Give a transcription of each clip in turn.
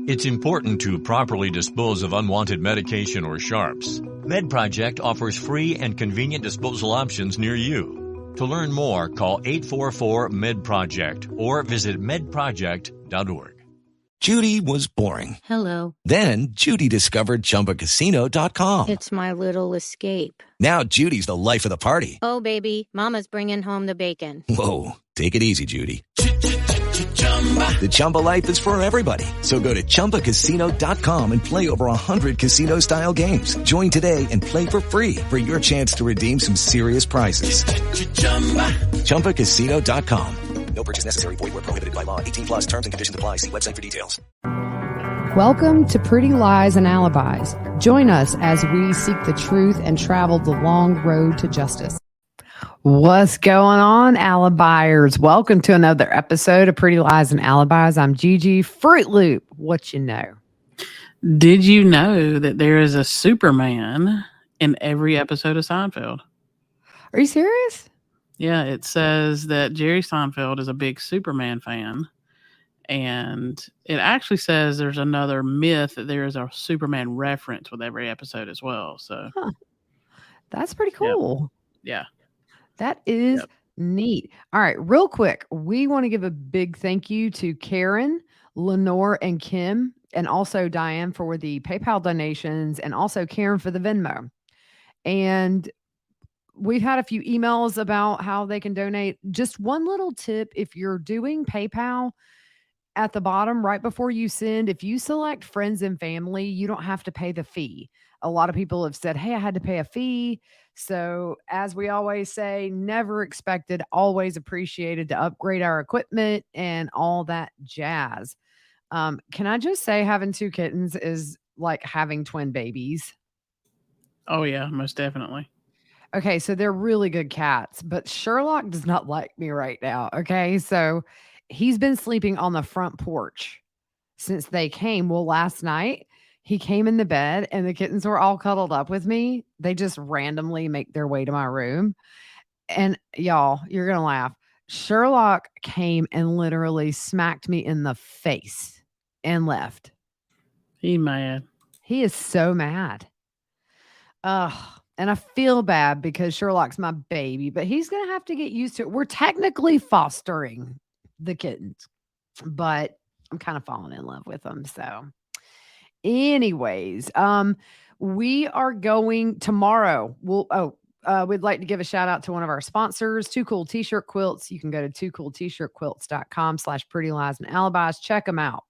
It's important to properly dispose of unwanted medication or sharps. MedProject offers free and convenient disposal options near you. To learn more, call 844-MED-PROJECT or visit medproject.org. Judy was boring. Hello. Then Judy discovered ChumbaCasino.com. It's my little escape. Now Judy's the life of the party. Oh, baby, mama's bringing home the bacon. Whoa, take it easy, Judy. The Chumba life is for everybody. So go to ChumbaCasino.com and play over 100 casino-style games. Join today and play for free for your chance to redeem some serious prizes. ChumbaCasino.com. No purchase necessary. Void where prohibited by law. 18 plus terms and conditions apply. See website for details. Welcome to Pretty Lies and Alibis. Join us as we seek the truth and travel the long road to justice. What's going on, Alibiers? Welcome to another episode of Pretty Lies and Alibis. I'm Gigi Fruit Loop. What you know? Did you know that there is a Superman in every episode of Seinfeld? Are you serious? Yeah, it says that Jerry Seinfeld is a big Superman fan. And it actually says there's another myth that there is a Superman reference with every episode as well. So That's pretty cool. Yeah. That is neat. All right, real quick, we want to give a big thank you to Karen, Lenore, and Kim, and also Diane for the PayPal donations, and also Karen for the Venmo. And we've had a few emails about how they can donate. Just one little tip: if you're doing PayPal, at the bottom, right before you send, if you select friends and family, you don't have to pay the fee. A lot of people have said, hey, I had to pay a fee. So as we always say, never expected, always appreciated to upgrade our equipment and all that jazz. Can I just say having two kittens is like having twin babies? Oh, yeah, most definitely. Okay, so they're really good cats, but Sherlock does not like me right now. Okay, so he's been sleeping on the front porch since they came. Well, last night he came in the bed and the kittens were all cuddled up with me. They just randomly make their way to my room. And y'all, you're going to laugh. Sherlock came and literally smacked me in the face and left. He mad. He is so mad. And I feel bad because Sherlock's my baby, but he's going to have to get used to it. We're technically fostering the kittens, but I'm kind of falling in love with them. So anyways, we are going tomorrow. We'd like to give a shout out to one of our sponsors, Too Cool T-Shirt Quilts. You can go to toocooltshirtquilts.com/Pretty Lies and Alibis. Check them out.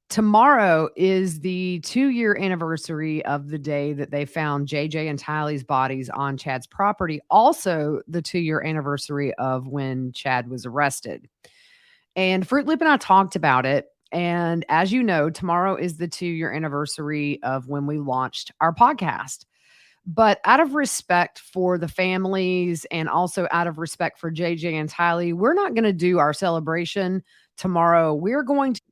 Tomorrow is the 2-year anniversary of the day that they found JJ and Tylee's bodies on Chad's property. Also, the 2-year anniversary of when Chad was arrested. And Fruit Loop and I talked about it. And as you know, tomorrow is the 2-year anniversary of when we launched our podcast. But out of respect for the families and also out of respect for JJ and Tylee, we're not going to do our celebration tomorrow. We're going to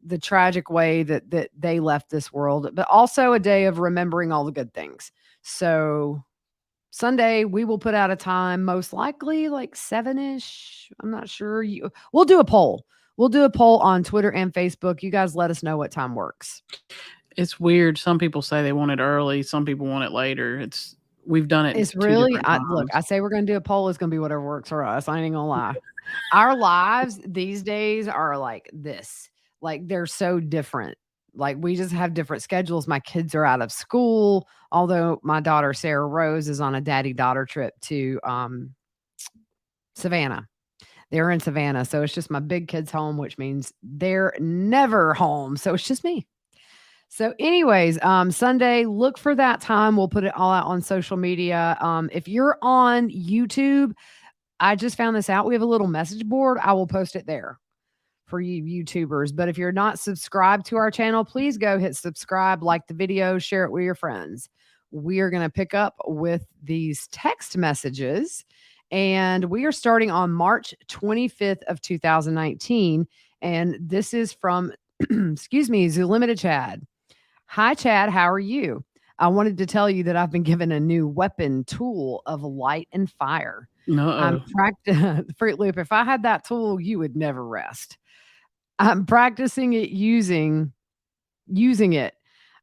the tragic way that they left this world, but also a day of remembering all the good things. So Sunday, we will put out a time, most likely like 7-ish. I'm not sure. We'll do a poll. We'll do a poll on Twitter and Facebook. You guys let us know what time works. It's weird. Some people say they want it early. Some people want it later. We've done it. It's really, look, I say we're going to do a poll. It's going to be whatever works for us. I ain't going to lie. Our lives these days are like this. Like they're so different. Like we just have different schedules. My kids are out of school. Although my daughter, Sarah Rose, is on a daddy-daughter trip to Savannah. They're in Savannah. So it's just my big kids home, which means they're never home. So it's just me. So anyways, Sunday, look for that time. We'll put it all out on social media. If you're on YouTube, I just found this out. We have a little message board. I will post it there for you YouTubers. But if you're not subscribed to our channel, please go hit subscribe, like the video, share it with your friends. We are going to pick up with these text messages, and we are starting on March 25th of 2019. And this is from, excuse me, Zulema to Chad. Hi, Chad. How are you? I wanted to tell you that I've been given a new weapon tool of light and fire. I'm Fruit Loop. If I had that tool, you would never rest. I'm practicing it using it.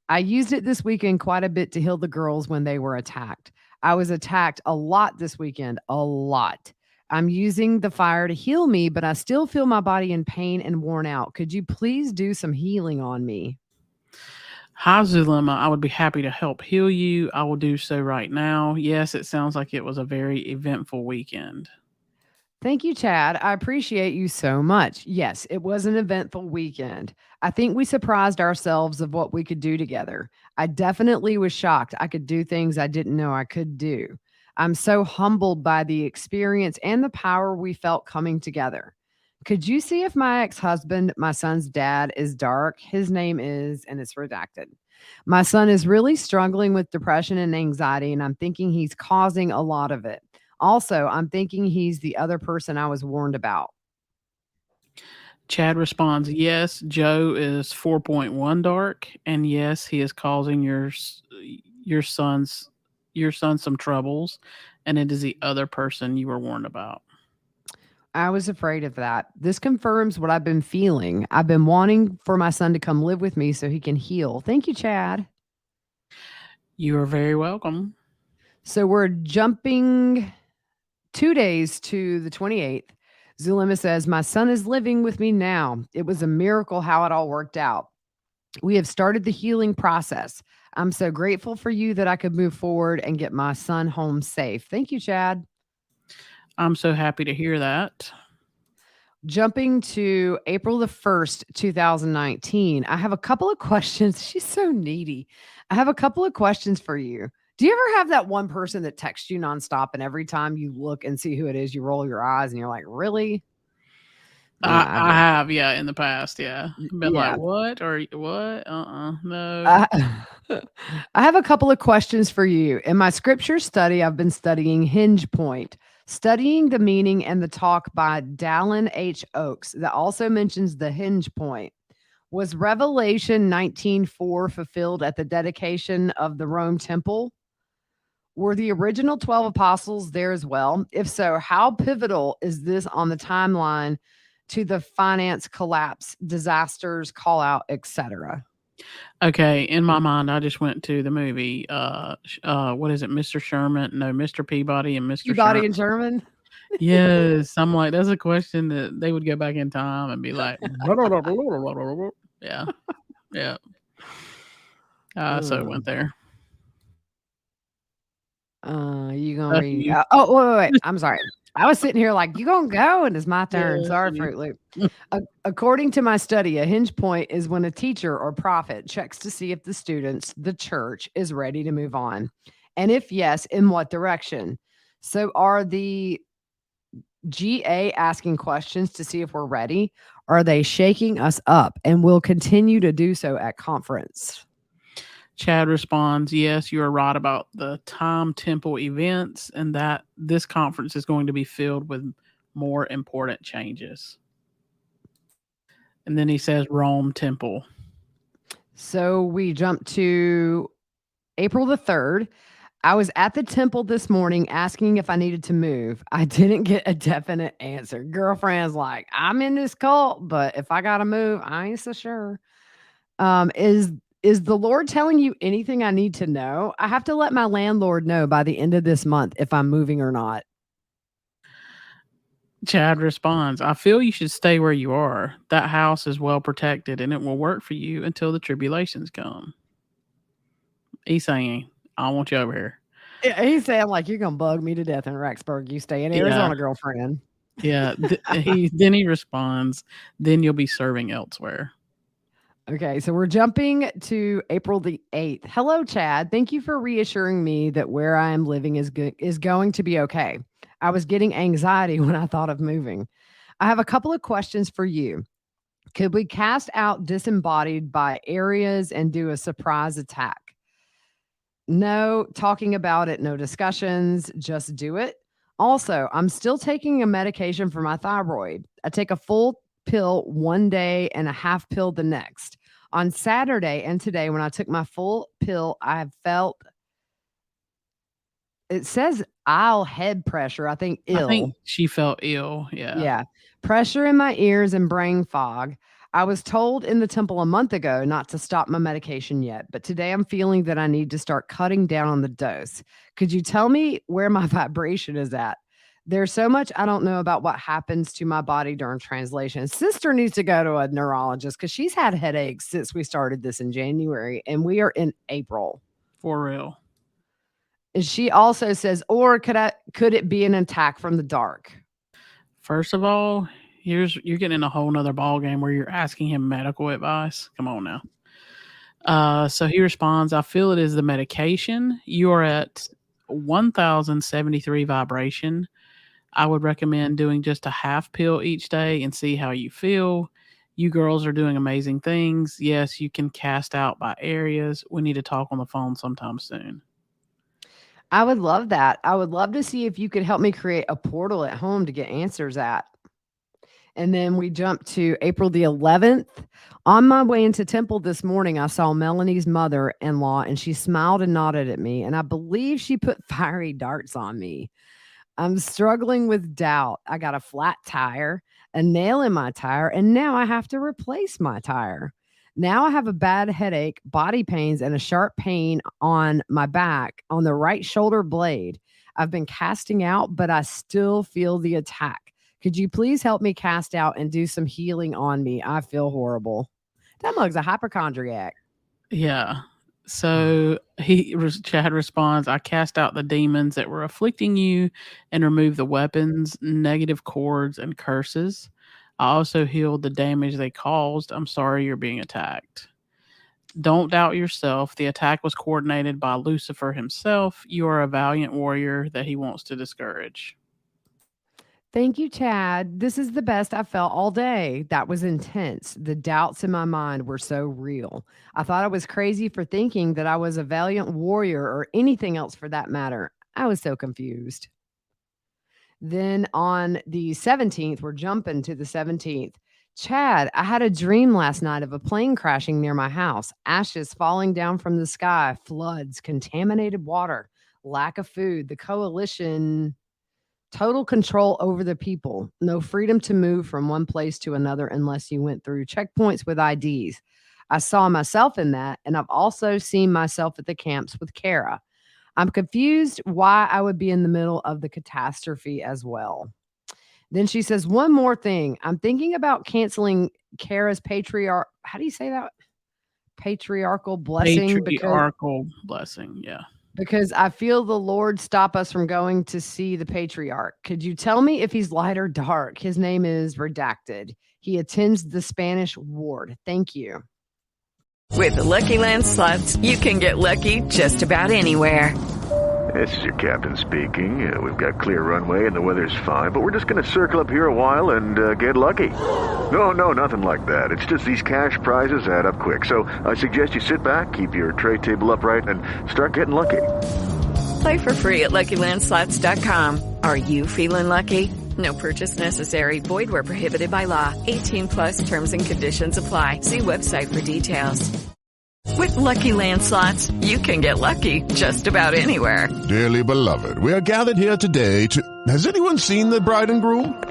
I used it this weekend quite a bit to heal the girls when they were attacked. I was attacked a lot this weekend, a lot. I'm using the fire to heal me, but I still feel my body in pain and worn out. Could you please do some healing on me? Hi, Zulema. I would be happy to help heal you. I will do so right now. Yes, it sounds like it was a very eventful weekend. Thank you, Chad. I appreciate you so much. Yes, it was an eventful weekend. I think we surprised ourselves of what we could do together. I definitely was shocked I could do things I didn't know I could do. I'm so humbled by the experience and the power we felt coming together. Could you see if my ex husband, my son's dad, is dark? His name is, and it's redacted. My son is really struggling with depression and anxiety, and I'm thinking he's causing a lot of it. Also, I'm thinking he's the other person I was warned about. Chad responds, yes, Joe is 4.1 dark, and yes, he is causing your son's some troubles, and it is the other person you were warned about. I was afraid of that. This confirms what I've been feeling. I've been wanting for my son to come live with me so he can heal. Thank you, Chad. You are very welcome. So we're jumping 2 days to the 28th. Zulema says, my son is living with me now. It was a miracle how it all worked out. We have started the healing process. I'm so grateful for you that I could move forward and get my son home safe. Thank you, Chad. I'm so happy to hear that. Jumping to April the 1st, 2019, I have a couple of questions. She's so needy. I have a couple of questions for you. Do you ever have that one person that texts you nonstop and every time you look and see who it is, you roll your eyes and you're like, really? Yeah, I have, in the past, yeah. Been Yeah. like, what? Or what? No. I have a couple of questions for you. In my scripture study, I've been studying Hinge Point, studying the meaning and the talk by Dallin H. Oakes that also mentions the hinge point. Was Revelation 19:4 fulfilled at the dedication of the Rome temple? Were the original 12 apostles there as well? If so, how pivotal is this on the timeline to the finance collapse, disasters, call out, etc.? Okay, in my mind, I just went to the movie. What is it, Mr. Sherman? No, Mr. Peabody and Mr. Peabody and Sherman. Yes, I'm like, that's a question that they would go back in time and be like, yeah, yeah. So it went there. You gonna read? Wait. I'm sorry. I was sitting here like, you gonna go, and it's my turn. Yeah, Sorry, Fruit Loop. According to my study, a hinge point is when a teacher or prophet checks to see if the students, the church, is ready to move on, and if yes, in what direction. So, are the GA asking questions to see if we're ready? Are they shaking us up, and will continue to do so at conference? Chad responds, yes, you are right about the time temple events and that this conference is going to be filled with more important changes. And then he says Rome temple. So we jump to April the 3rd. I was at the temple this morning asking if I needed to move. I didn't get a definite answer. Girlfriend's like, I'm in this cult, but if I got to move, I ain't so sure. Is the Lord telling you anything I need to know? I have to let my landlord know by the end of this month if I'm moving or not. Chad responds, I feel you should stay where you are. That house is well protected and it will work for you until the tribulations come. He's saying, I want you over here. Yeah, he's saying, like, you're going to bug me to death in Rexburg. You stay in Arizona, girlfriend. Yeah. Then he responds, then you'll be serving elsewhere. Okay, so we're jumping to April the 8th. Hello, Chad. Thank you for reassuring me that where I am living is going to be okay. I was getting anxiety when I thought of moving. I have a couple of questions for you. Could we cast out disembodied by areas and do a surprise attack? No talking about it, no discussions, just do it. Also, I'm still taking a medication for my thyroid. I take a full pill one day and a half pill the next. On Saturday and today, when I took my full pill, I have felt, it says head pressure. I think ill. I think she felt ill. Yeah. Yeah. Pressure in my ears and brain fog. I was told in the temple a month ago not to stop my medication yet, but today I'm feeling that I need to start cutting down on the dose. Could you tell me where my vibration is at? There's so much I don't know about what happens to my body during translation. Sister needs to go to a neurologist because she's had headaches since we started this in January and we are in April. For real. And she also says, or could it be an attack from the dark? First of all, you're getting in a whole nother ball game where you're asking him medical advice. Come on now. So he responds, I feel it is the medication. You are at 1,073 vibration. I would recommend doing just a half pill each day and see how you feel. You girls are doing amazing things. Yes, you can cast out by areas. We need to talk on the phone sometime soon. I would love that. I would love to see if you could help me create a portal at home to get answers at. And then we jump to April the 11th. On my way into temple this morning, I saw Melanie's mother-in-law and she smiled and nodded at me. And I believe she put fiery darts on me. I'm struggling with doubt. I got a flat tire, a nail in my tire, and now I have to replace my tire. Now I have a bad headache, body pains, and a sharp pain on my back on the right shoulder blade. I've been casting out, but I still feel the attack. Could you please help me cast out and do some healing on me? I feel horrible. That mug's a hypochondriac. Yeah. So Chad responds, I cast out the demons that were afflicting you and remove the weapons, negative cords, and curses. I also healed the damage they caused. I'm sorry you're being attacked. Don't doubt yourself. The attack was coordinated by Lucifer himself. You are a valiant warrior that he wants to discourage. Thank you, Chad. This is the best I felt all day. That was intense. The doubts in my mind were so real. I thought I was crazy for thinking that I was a valiant warrior or anything else for that matter. I was so confused. Then on the 17th, we're jumping to the 17th. Chad, I had a dream last night of a plane crashing near my house, ashes falling down from the sky, floods, contaminated water, lack of food, the coalition, total control over the people, no freedom to move from one place to another unless you went through checkpoints with IDs. I saw myself in that, and I've also seen myself at the camps with Kara. I'm confused why I would be in the middle of the catastrophe as well. Then she says, one more thing. I'm thinking about canceling Kara's how do you say that? Patriarchal blessing. Blessing, yeah. Because I feel the Lord stop us from going to see the patriarch. Could you tell me if he's light or dark? His name is redacted. He attends the Spanish ward. Thank you. With the Lucky Land Slots, you can get lucky just about anywhere. This is your captain speaking. We've got clear runway and the weather's fine, but we're just going to circle up here a while and get lucky. No, nothing like that. It's just these cash prizes add up quick. So I suggest you sit back, keep your tray table upright, and start getting lucky. Play for free at LuckyLandSlots.com. Are you feeling lucky? No purchase necessary. Void where prohibited by law. 18+ terms and conditions apply. See website for details. With Lucky Land Slots, you can get lucky just about anywhere. Dearly beloved, we are gathered here today to... Has anyone seen the bride and groom?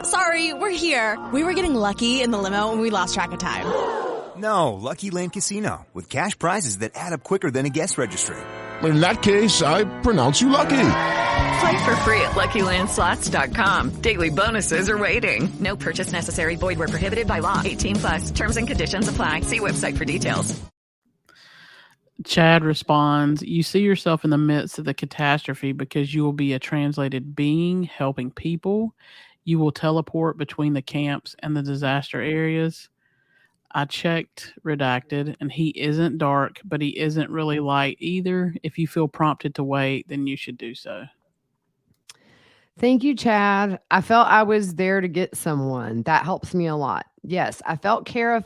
Sorry, we're here. We were getting lucky in the limo and we lost track of time. No, Lucky Land Casino, with cash prizes that add up quicker than a guest registry. In that case, I pronounce you lucky. Play for free at LuckyLandSlots.com. Daily bonuses are waiting. No purchase necessary. Void where prohibited by law. 18+. Terms and conditions apply. See website for details. Chad responds, you see yourself in the midst of the catastrophe because you will be a translated being helping people. You will teleport between the camps and the disaster areas. I checked redacted, and he isn't dark, but he isn't really light either. If you feel prompted to wait, then you should do so. Thank you, Chad. I felt I was there to get someone. That helps me a lot. Yes, I felt Kara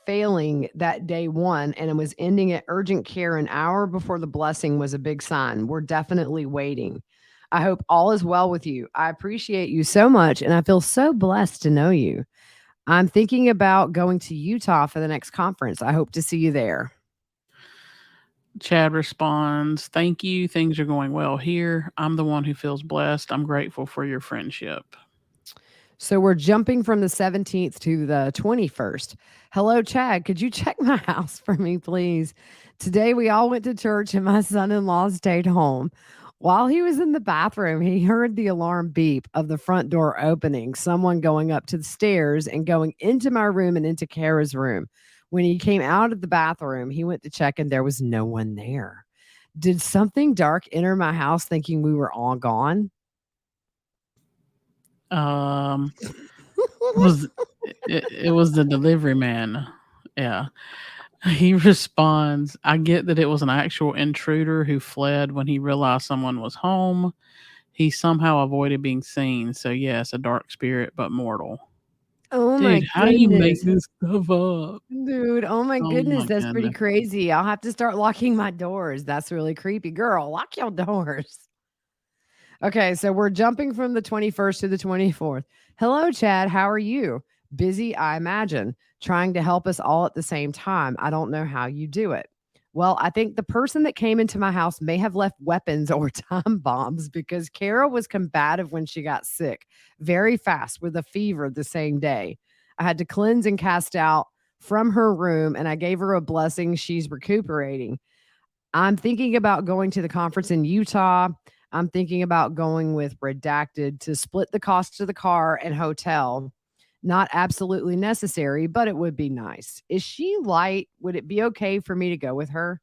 failing that day one, and it was ending at urgent care an hour before the blessing was a big sign. We're definitely waiting. I hope all is well with you. I appreciate you so much, and I feel so blessed to know you. I'm thinking about going to Utah for the next conference. I hope to see you there. Chad responds, thank you. Things are going well here. I'm the one who feels blessed. I'm grateful for your friendship. So we're jumping from the 17th to the 21st. Hello, Chad. Could you check my house for me, please? Today we all went to church and my son-in-law stayed home. While he was in the bathroom, he heard the alarm beep of the front door opening, someone going up to the stairs and going into my room and into Kara's room. When he came out of the bathroom, he went to check and there was no one there. Did something dark enter my house thinking we were all gone? It was the delivery man. Yeah. He responds, I get that it was an actual intruder who fled when he realized someone was home. He somehow avoided being seen. So, yes, a dark spirit, but mortal. Oh Dude, my how do you make goodness. this stuff up? Dude, oh my Oh goodness, my that's pretty goodness. crazy. I'll have to start locking my doors. That's really creepy. Girl, lock your doors. Okay, so we're jumping from the 21st to the 24th. Hello, Chad. How are you? Busy, I imagine, trying to help us all at the same time. I don't know how you do it. Well, I think the person that came into my house may have left weapons or time bombs because Kara was combative when she got sick, very fast with a fever the same day. I had to cleanse and cast out from her room, and I gave her a blessing. She's recuperating. I'm thinking about going to the conference in Utah. I'm thinking about going with Redacted to split the cost of the car and hotel. Not absolutely necessary, but it would be nice. Is she light? Would it be okay for me to go with her?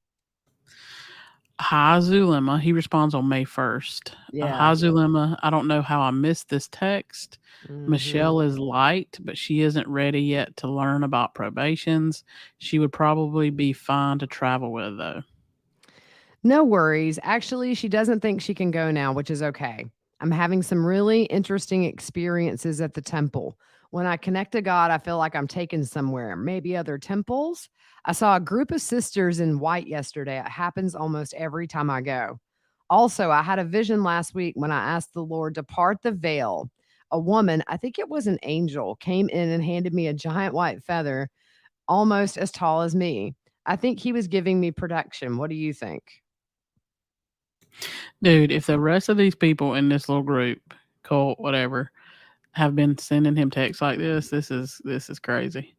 Hi, Zulema. He responds on May 1st. Hi, Yeah. Zulema. I don't know how I missed this text. Michelle Mhm. is light, but she isn't ready yet to learn about probations. She would probably be fine to travel with, though. No worries. Actually, she doesn't think she can go now, which is okay. I'm having some really interesting experiences at the temple. When I connect to God, I feel like I'm taken somewhere, maybe other temples. I saw a group of sisters in white yesterday. It happens almost every time I go. Also, I had a vision last week when I asked the Lord to part the veil. A woman, I think it was an angel, came in and handed me a giant white feather, almost as tall as me. I think he was giving me protection. What do you think? Dude, if the rest of these people in this little group, cult, whatever, have been sending him texts like this is crazy.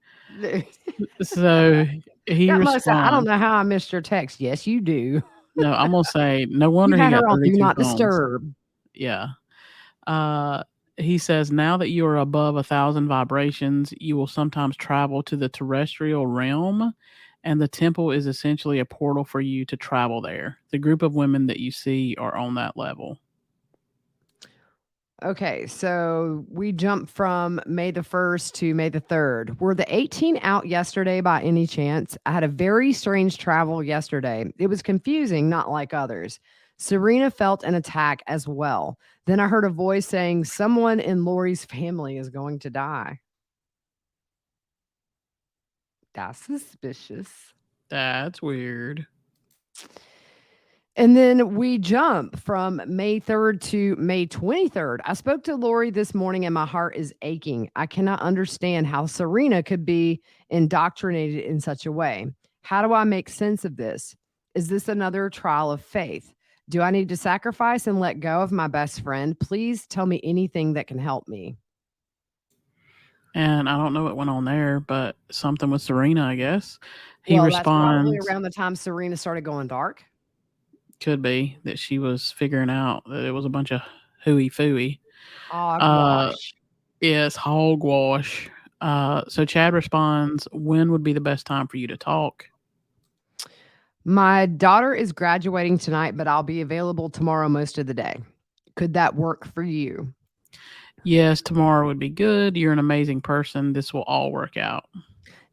So he Got most I don't responds. know how I missed your text. Yes, you do. No, I'm gonna say no You wonder he had got her on do 32 not phones. disturb. Yeah. He says, now that you are above 1,000 vibrations, you will sometimes travel to the terrestrial realm, and the temple is essentially a portal for you to travel there. The group of women that you see are on that level. Okay, so we jump from May the 1st to May the 3rd. Were the 18 out yesterday by any chance? I had a very strange travel yesterday. It was confusing, not like others. Serena felt an attack as well. Then I heard a voice saying someone in Lori's family is going to die. That's suspicious. That's weird. And then we jump from May 3rd to May 23rd. I spoke to Lori this morning and my heart is aching. I cannot understand how Serena could be indoctrinated in such a way. How do I make sense of this? Is this another trial of faith? Do I need to sacrifice and let go of my best friend? Please tell me anything that can help me. And I don't know what went on there, but something with Serena, I guess. He Well, that's probably responds, around the time Serena started going dark. could be that she was figuring out that it was a bunch of hooey fooey. Hogwash. Yes, hogwash. So Chad responds, when would be the best time for you to talk? My daughter is graduating tonight, but I'll be available tomorrow most of the day. Could that work for you? Yes, tomorrow would be good. You're an amazing person. This will all work out.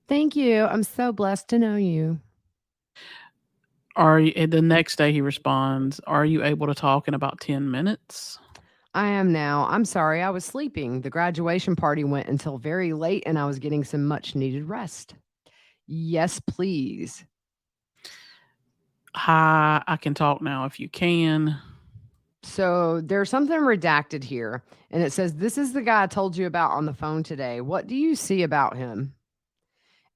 Thank you. I'm so blessed to know you. The next day he responds, are you able to talk in about 10 minutes? I am now. I'm sorry. I was sleeping. The graduation party went until very late and I was getting some much needed rest. Yes, please. Hi, I can talk now if you can. So there's something redacted here, and it says, this is the guy I told you about on the phone today. What do you see about him?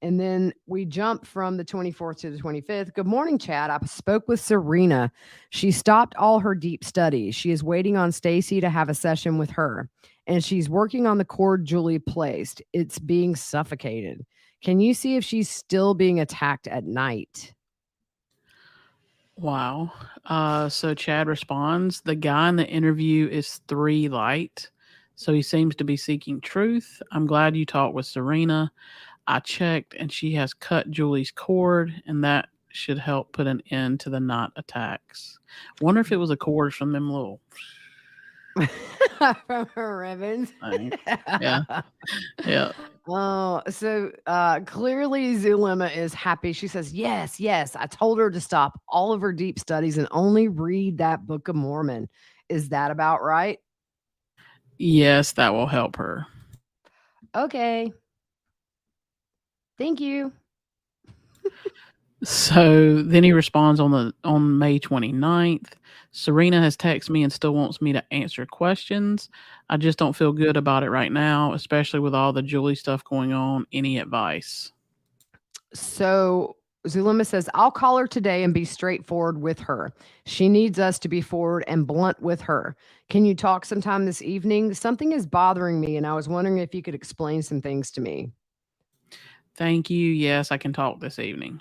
And then we jump from the 24th to the 25th. Good morning, Chad. I spoke with Serena. She stopped all her deep studies. She is waiting on Stacy to have a session with her. And she's working on the cord Julie placed. It's being suffocated. Can you see if she's still being attacked at night? Wow. So Chad responds, the guy in the interview is 3 light. So he seems to be seeking truth. I'm glad you talked with Serena. I checked and she has cut Julie's cord, and that should help put an end to the night attacks. Wonder if it was a cord from them little from her ribbons. Yeah. Yeah. Oh, so clearly Zulema is happy. She says, yes, I told her to stop all of her deep studies and only read that Book of Mormon. Is that about right? Yes, that will help her. Okay. Thank you. So then he responds on May 29th. Serena has texted me and still wants me to answer questions. I just don't feel good about it right now, especially with all the Julie stuff going on. Any advice? So Zulema says, I'll call her today and be straightforward with her. She needs us to be forward and blunt with her. Can you talk sometime this evening? Something is bothering me, and I was wondering if you could explain some things to me. Thank you. Yes, I can talk this evening.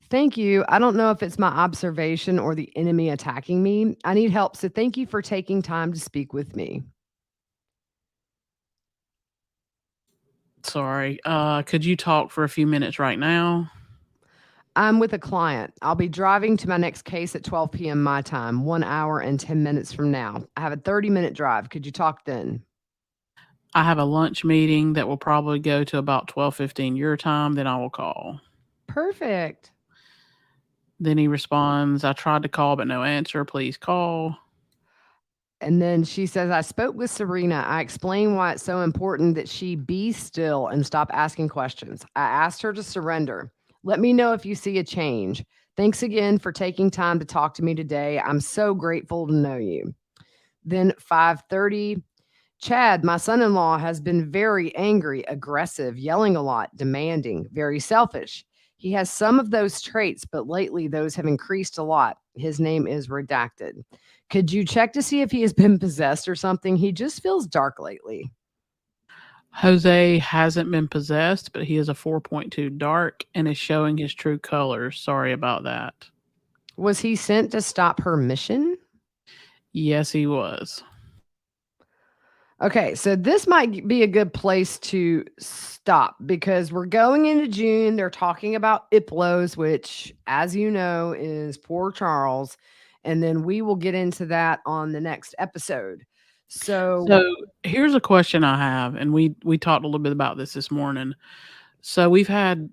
Thank you. I don't know if it's my observation or the enemy attacking me. I need help, so thank you for taking time to speak with me. Sorry. Could you talk for a few minutes right now? I'm with a client. I'll be driving to my next case at 12 p.m. my time, 1 hour and 10 minutes from now. I have a 30-minute drive. Could you talk then? I have a lunch meeting that will probably go to about 12:15 your time. Then I will call. Perfect. Then he responds, I tried to call, but no answer. Please call. And then she says, I spoke with Serena. I explained why it's so important that she be still and stop asking questions. I asked her to surrender. Let me know if you see a change. Thanks again for taking time to talk to me today. I'm so grateful to know you. Then 5:30, Chad, my son-in-law, has been very angry, aggressive, yelling a lot, demanding, very selfish. He has some of those traits, but lately those have increased a lot. His name is redacted. Could you check to see if he has been possessed or something? He just feels dark lately. Jose hasn't been possessed, but he is a 4.2 dark and is showing his true colors. Sorry about that. Was he sent to stop her mission? Yes, he was. Okay, so this might be a good place to stop because we're going into June. They're talking about Iplos, which, as you know, is poor Charles. And then we will get into that on the next episode. So here's a question I have, and we talked a little bit about this morning. So we've had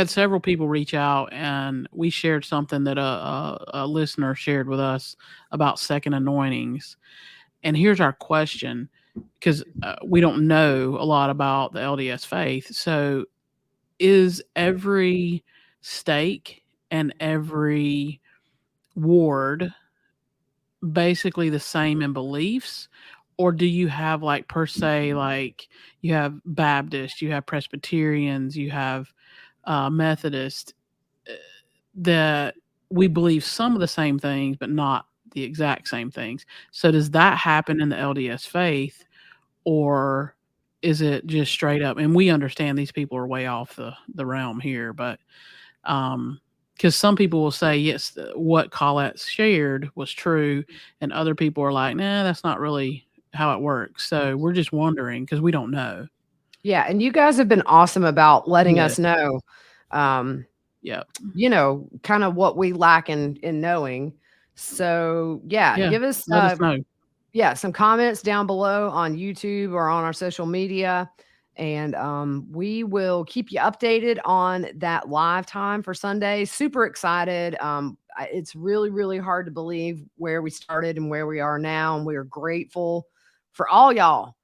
several people reach out, and we shared something that a listener shared with us about second anointings. And here's our question, because we don't know a lot about the LDS faith. So is every stake and every ward basically the same in beliefs? Or do you have like per se, like you have Baptist, you have Presbyterians, you have Methodist, that we believe some of the same things, but not the exact same things. So does that happen in the LDS faith, or is it just straight up? And we understand these people are way off the realm here, but because some people will say, yes, what Colette shared was true, and other people are like, nah, that's not really how it works. So we're just wondering because we don't know. Yeah, and you guys have been awesome about letting us know, you know, kind of what we lack in knowing. So give us, let us know. Some comments down below on YouTube or on our social media. And we will keep you updated on that live time for Sunday. Super excited. It's really, really hard to believe where we started and where we are now. And we are grateful for all y'all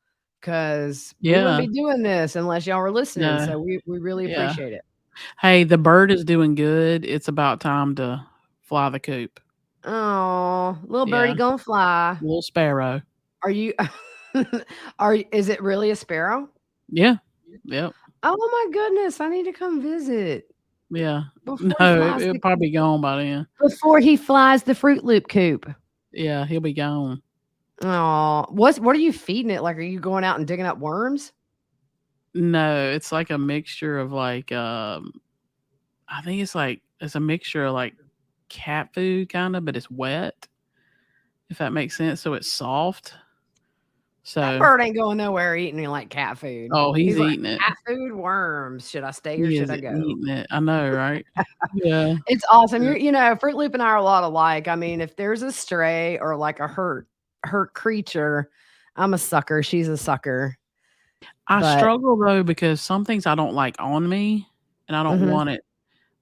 because we wouldn't be doing this unless y'all were listening. So we really appreciate it. Hey, the bird is doing good. It's about time to fly the coop. Oh, little birdie gonna fly. Little sparrow. Are you? Is it really a sparrow? Yeah. Yep. Oh my goodness, I need to come visit. Yeah. Before No, it'll probably be gone by then. Before he flies the Fruit Loop coop. Yeah, he'll be gone. Oh, what are you feeding it? Like, are you going out and digging up worms? No, it's like a mixture of like I think it's a mixture of like cat food kind of, but it's wet. If that makes sense. So it's soft. So that bird ain't going nowhere eating like cat food. Oh, he's eating like, it. Cat food, worms. Should I stay or should I go? Eating it. I know, right? Yeah. It's awesome. Fruit Loop and I are a lot alike. I mean, if there's a stray or like a hurt creature, I'm a sucker. She's a sucker. I struggle though because some things I don't like on me, and I don't want it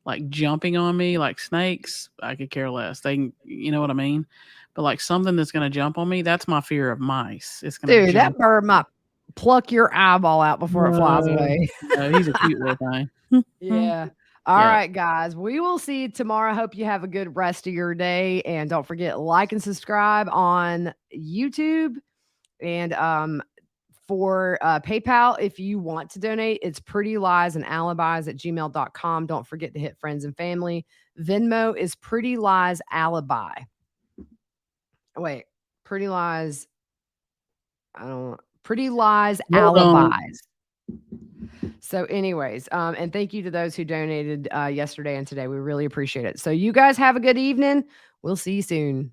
like jumping on me, like snakes. I could care less. You know what I mean? But like something that's going to jump on me, that's my fear of mice. It's going to that bird might pluck your eyeball out before it flies away. No, he's a cute little thing. Yeah. All right, guys. We will see you tomorrow. Hope you have a good rest of your day. And don't forget, like and subscribe on YouTube. And for PayPal, if you want to donate, it's prettyliesandalibis@gmail.com. Don't forget to hit friends and family. Venmo is Pretty Lies Alibi. Wait, Pretty Lies. Pretty Lies Alibis. So anyways, and thank you to those who donated yesterday and today. We really appreciate it. So you guys have a good evening. We'll see you soon.